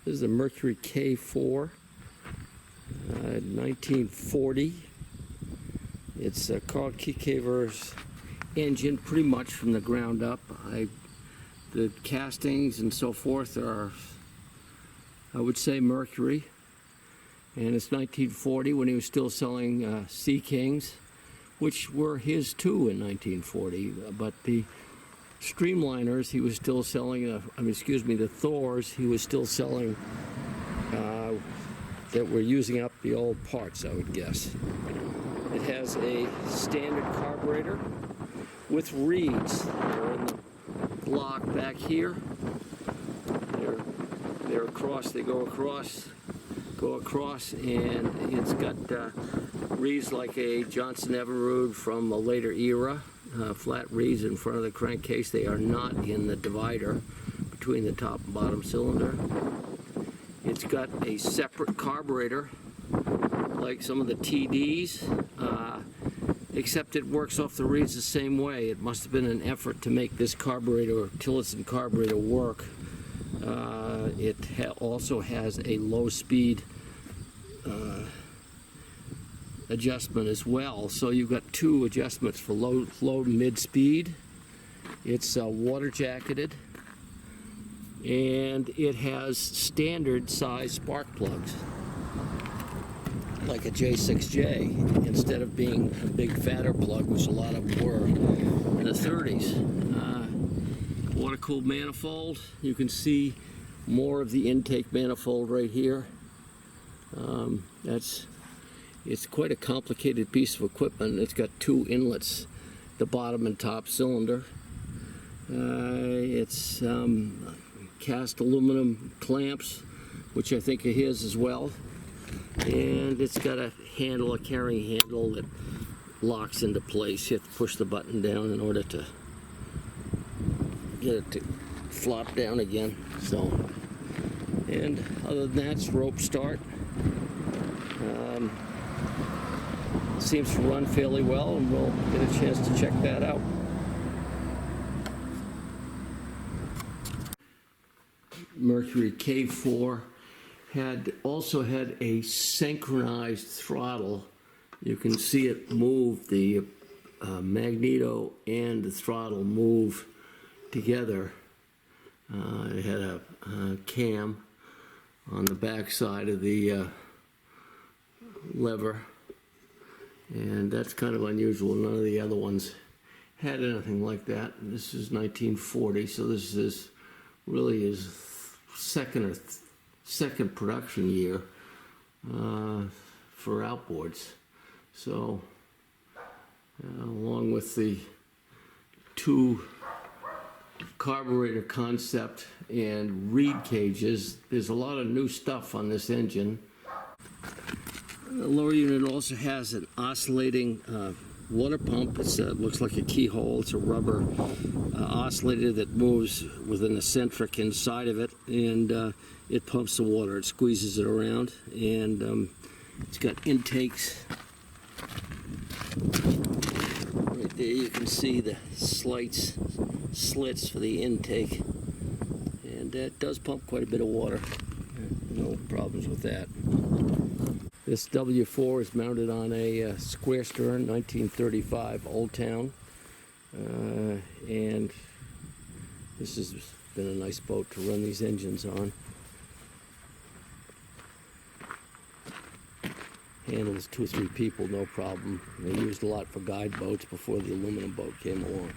This is a Mercury K4, 1940. It's Carl Kiekever's engine pretty much from the ground up. The castings and so forth are, I would say, Mercury. And it's 1940 when he was still selling Sea Kings, which were his too in 1940. But the Streamliners, he was still selling, the Thors, he was still selling that were using up the old parts, I would guess. It has a standard carburetor with reeds. They're in the block back here. They're across, they go across, and it's got reeds like a Johnson Evinrude from a later era. Flat reeds in front of the crankcase. They are not in the divider between the top and bottom cylinder. It's got a separate carburetor like some of the TDs, except it works off the reeds the same way. It must have been an effort to make this carburetor, Tillotson carburetor, work. It also has a low speed adjustment as well, so you've got two adjustments for low mid speed. It's water jacketed, and it has standard size spark plugs like a J6J instead of being a big fatter plug, which a lot of them were in the 30s. Water cooled manifold. You can see more of the intake manifold right here. It's quite a complicated piece of equipment. It's got two inlets, the bottom and top cylinder. It's cast aluminum clamps, which I think are his as well. And it's got a handle, a carrying handle that locks into place. You have to push the button down in order to get it to flop down again. So, and other than that, it's rope start. Seems to run fairly well, and we'll get a chance to check that out. Mercury K4 also had a synchronized throttle. You can see it move, the magneto and the throttle move together. It had a cam on the back side of the lever, and that's kind of unusual. None of the other ones had anything like that. This is 1940, so this is really his second production year for outboards. So along with the two carburetor concept and reed cages, there's a lot of new stuff on this engine. The lower unit also has an oscillating water pump. It looks like a keyhole. It's a rubber oscillator that moves with an eccentric inside of it, and it pumps the water. It squeezes it around, and it's got intakes. Right there you can see the slits for the intake, and that does pump quite a bit of water. No problems with that. This W4 is mounted on a square stern 1935 Old Town, and this has been a nice boat to run these engines on. Handles 2 or 3 people, no problem. They used a lot for guide boats before the aluminum boat came along.